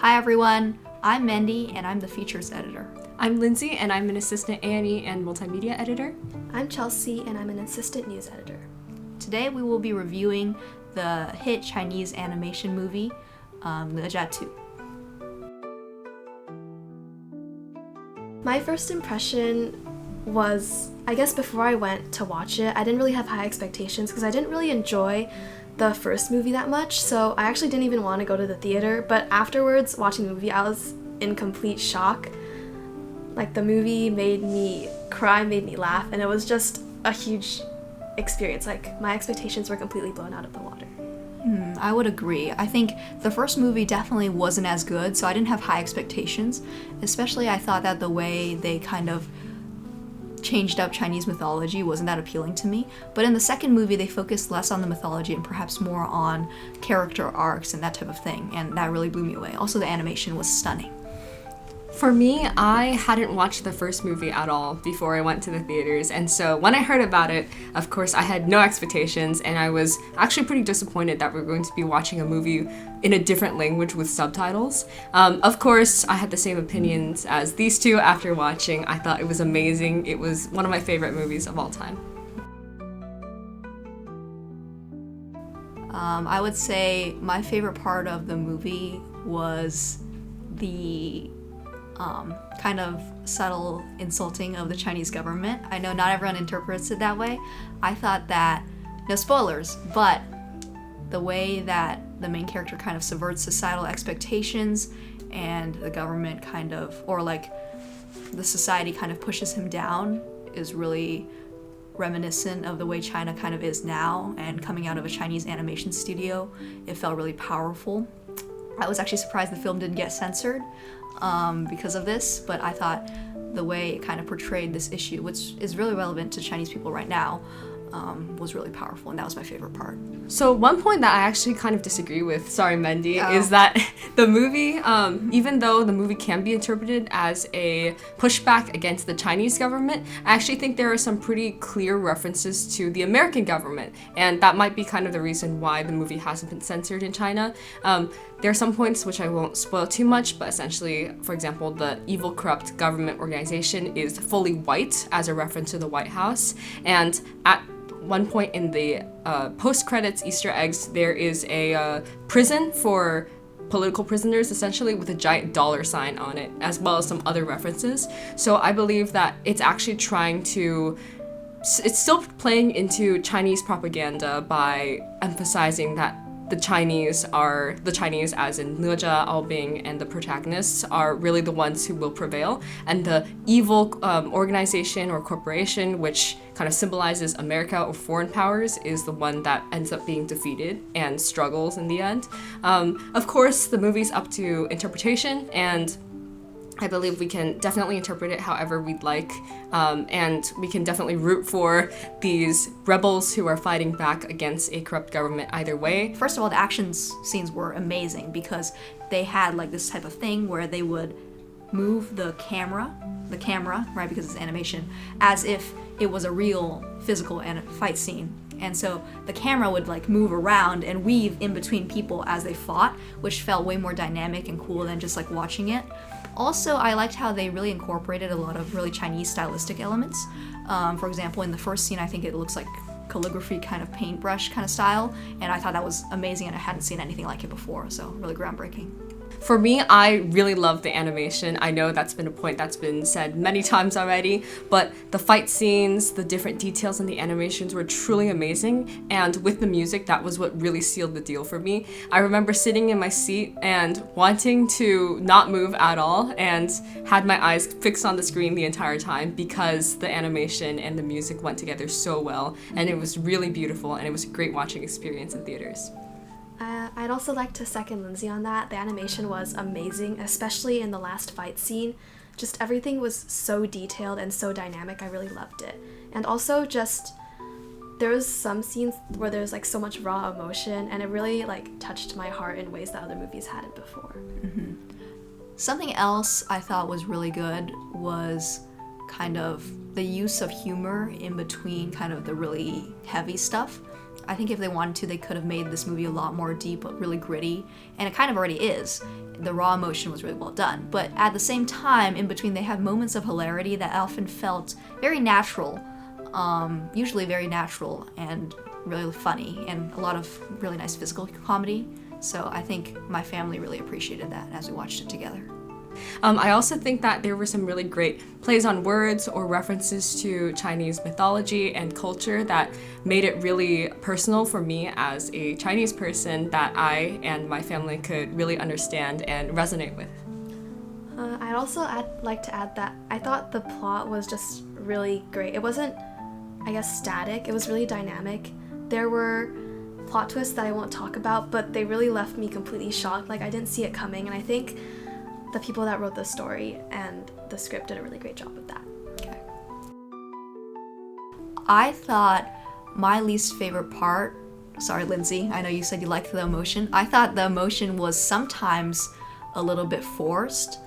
Hi everyone, I'm Mendy and I'm the features editor. I'm Lindsay and I'm an assistant A&E and multimedia editor. I'm Chelsea and I'm an assistant news editor. Today we will be reviewing the hit Chinese animation movie, Ne Zha 2. My first impression was, I guess before I went to watch it, I didn't really have high expectations because I didn't really enjoy the first movie that much, so I actually didn't even want to go to the theater, but afterwards, watching the movie, I was in complete shock. Like, the movie made me cry, made me laugh, and it was just a huge experience. Like, my expectations were completely blown out of the water. I would agree. I think the first movie definitely wasn't as good, so I didn't have high expectations. Especially I thought that the way they kind of changed up Chinese mythology wasn't that appealing to me. But in the second movie, they focused less on the mythology and perhaps more on character arcs and that type of thing, and that really blew me away. Also, the animation was stunning. For me, I hadn't watched the first movie at all before I went to the theaters, and so when I heard about it, of course, I had no expectations, and I was actually pretty disappointed that we're going to be watching a movie in a different language with subtitles. Of course, I had the same opinions as these two after watching. I thought it was amazing. It was one of my favorite movies of all time. I would say my favorite part of the movie was the kind of subtle insulting of the Chinese government. I know not everyone interprets it that way. I thought that, no spoilers, but the way that the main character kind of subverts societal expectations and the government kind of, or like the society kind of pushes him down is really reminiscent of the way China kind of is now, and coming out of a Chinese animation studio, it felt really powerful. I was actually surprised the film didn't get censored because of this, but I thought the way it kind of portrayed this issue, which is really relevant to Chinese people right now, was really powerful, and that was my favorite part. So one point that I actually kind of disagree with, sorry Mendy, is that the movie, even though the movie can be interpreted as a pushback against the Chinese government, I actually think there are some pretty clear references to the American government, and that might be kind of the reason why the movie hasn't been censored in China. There are some points which I won't spoil too much, but essentially, for example, the evil, corrupt government organization is fully white as a reference to the White House, and at one point in the post-credits Easter eggs, there is a prison for political prisoners, essentially, with a giant $sign on it, as well as some other references. So I believe that it's actually it's still playing into Chinese propaganda by emphasizing that the Chinese, as in Ne Zha, Aobing, and the protagonists, are really the ones who will prevail, and the evil organization or corporation, which kind of symbolizes America or foreign powers, is the one that ends up being defeated and struggles in the end. Of course, the movie's up to interpretation, and I believe we can definitely interpret it however we'd like, and we can definitely root for these rebels who are fighting back against a corrupt government either way. First of all, the action scenes were amazing because they had like this type of thing where they would move the camera, right, because it's animation, as if it was a real physical fight scene. And so the camera would like move around and weave in between people as they fought, which felt way more dynamic and cool than just like watching it. Also, I liked how they really incorporated a lot of really Chinese stylistic elements. For example, in the first scene, I think it looks like calligraphy kind of paintbrush kind of style, and I thought that was amazing, and I hadn't seen anything like it before, so really groundbreaking. For me, I really love the animation. I know that's been a point that's been said many times already, but the fight scenes, the different details in the animations were truly amazing, and with the music, that was what really sealed the deal for me. I remember sitting in my seat and wanting to not move at all, and had my eyes fixed on the screen the entire time because the animation and the music went together so well, and it was really beautiful, and it was a great watching experience in theaters. I'd also like to second Lindsay on that. The animation was amazing, especially in the last fight scene. Just everything was so detailed and so dynamic. I really loved it. And also just there was some scenes where there's like so much raw emotion, and it really like touched my heart in ways that other movies hadn't before. Mm-hmm. Something else I thought was really good was kind of the use of humor in between kind of the really heavy stuff. I think if they wanted to, they could have made this movie a lot more deep, but really gritty, and it kind of already is. The raw emotion was really well done, but at the same time, in between, they have moments of hilarity that often felt very natural, usually very natural and really funny, and a lot of really nice physical comedy. So I think my family really appreciated that as we watched it together. I also think that there were some really great plays on words or references to Chinese mythology and culture that made it really personal for me as a Chinese person, that I and my family could really understand and resonate with. I'd also like to add that I thought the plot was just really great. It wasn't, I guess, static. It was really dynamic. There were plot twists that I won't talk about, but they really left me completely shocked. Like, I didn't see it coming, and I think the people that wrote the story and the script did a really great job with that. Okay. I thought my least favorite part, sorry Lindsay, I know you said you liked the emotion. I thought the emotion was sometimes a little bit forced,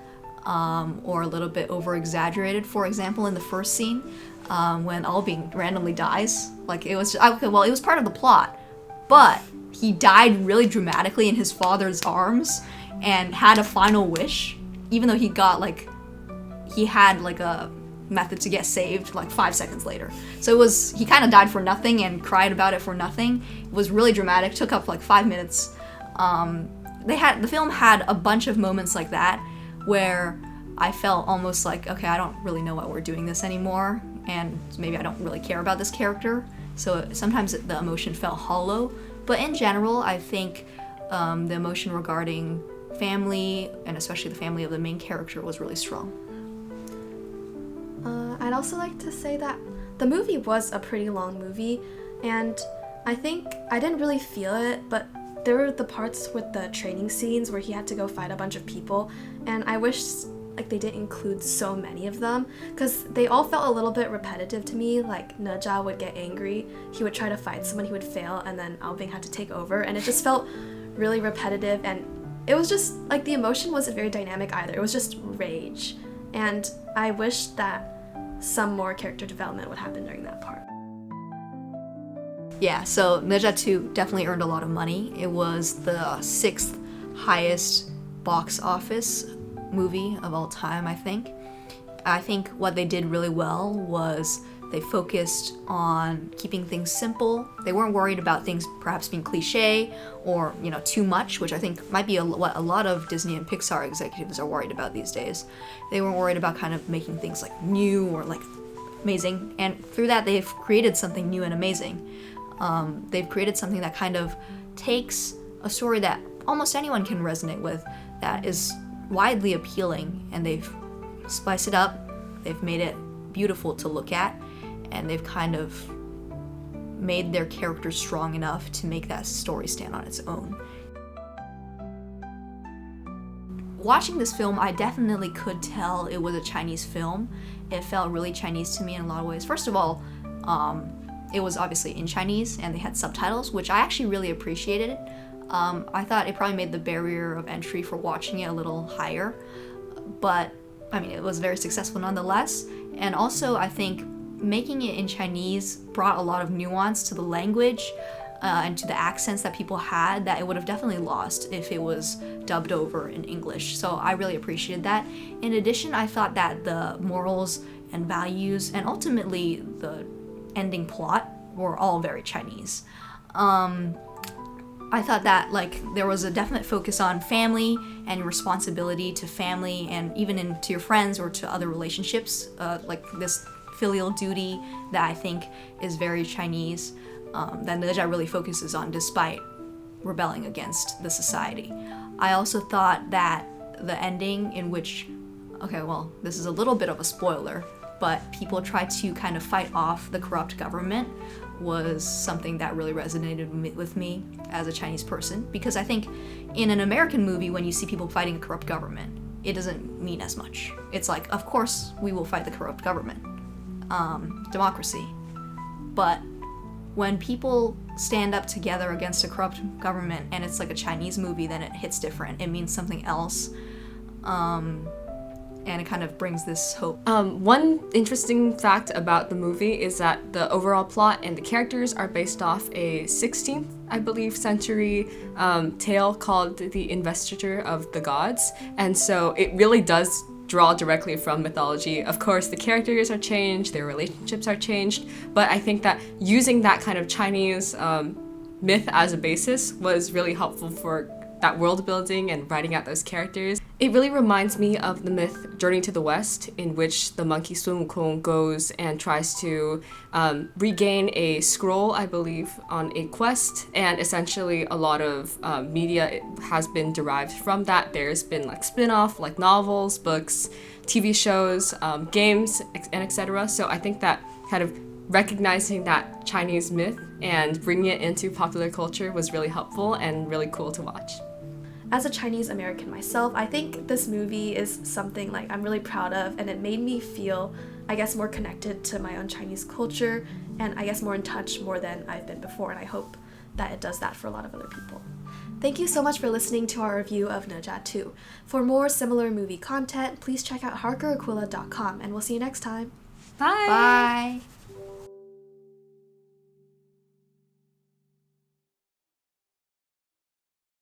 or a little bit over-exaggerated. For example, in the first scene, when Albing randomly dies, like it was part of the plot, but he died really dramatically in his father's arms and had a final wish, even though he had a method to get saved like 5 seconds later. So he kind of died for nothing and cried about it for nothing. It was really dramatic, took up like 5 minutes. The film had a bunch of moments like that where I felt almost like, okay, I don't really know why we're doing this anymore, and maybe I don't really care about this character. So sometimes the emotion felt hollow, but in general, I think the emotion regarding family, and especially the family of the main character, was really strong. I'd also like to say that the movie was a pretty long movie, and I think I didn't really feel it, but there were the parts with the training scenes where he had to go fight a bunch of people, and I wish like they didn't include so many of them, because they all felt a little bit repetitive to me. Like Ne Zha would get angry, he would try to fight someone, he would fail, and then Albing had to take over, and it just felt really repetitive, and it was just like the emotion wasn't very dynamic either. It was just rage, and I wish that some more character development would happen during that part. Yeah, so Ne Zha 2 definitely earned a lot of money. It was the 6th highest box office movie of all time, I think. I think what they did really well was they focused on keeping things simple. They weren't worried about things perhaps being cliche or, too much, which I think might be what a lot of Disney and Pixar executives are worried about these days. They weren't worried about kind of making things like new or like amazing, and through that they've created something new and amazing. They've created something that kind of takes a story that almost anyone can resonate with, that is widely appealing, and they've spiced it up, they've made it beautiful to look at, and they've kind of made their characters strong enough to make that story stand on its own. Watching this film, I definitely could tell it was a Chinese film. It felt really Chinese to me in a lot of ways. First of all, it was obviously in Chinese, and they had subtitles, which I actually really appreciated. I thought it probably made the barrier of entry for watching it a little higher, but I mean, it was very successful nonetheless. And also, I think making it in Chinese brought a lot of nuance to the language and to the accents that people had that it would have definitely lost if it was dubbed over in English. So I really appreciated that. In addition, I thought that the morals and values and ultimately the ending plot were all very Chinese. I thought that there was a definite focus on family and responsibility to family, and even to your friends or to other relationships, like this filial duty that I think is very Chinese, that Ne Zha really focuses on despite rebelling against the society. I also thought that the ending in which, this is a little bit of a spoiler, but people try to kind of fight off the corrupt government was something that really resonated with me as a Chinese person, because I think in an American movie, when you see people fighting a corrupt government, it doesn't mean as much. It's like, of course we will fight the corrupt government, democracy. But when people stand up together against a corrupt government and it's like a Chinese movie, then it hits different. It means something else. and it kind of brings this hope. One interesting fact about the movie is that the overall plot and the characters are based off a 16th, I believe, century tale called The Investiture of the Gods. And so it really does draw directly from mythology. Of course, the characters are changed, their relationships are changed, but I think that using that kind of Chinese myth as a basis was really helpful for that world building and writing out those characters. It really reminds me of the myth Journey to the West, in which the monkey Sun Wukong goes and tries to regain a scroll, I believe, on a quest, and essentially a lot of media has been derived from that. There's been like spin-off, like novels, books, TV shows, games, and etc. So I think that kind of recognizing that Chinese myth and bringing it into popular culture was really helpful and really cool to watch. As a Chinese American myself, I think this movie is something like I'm really proud of, and it made me feel, I guess, more connected to my own Chinese culture, and I guess more in touch more than I've been before, and I hope that it does that for a lot of other people. Thank you so much for listening to our review of Ne Zha 2. For more similar movie content, please check out harkeraquila.com, and we'll see you next time. Bye! Bye!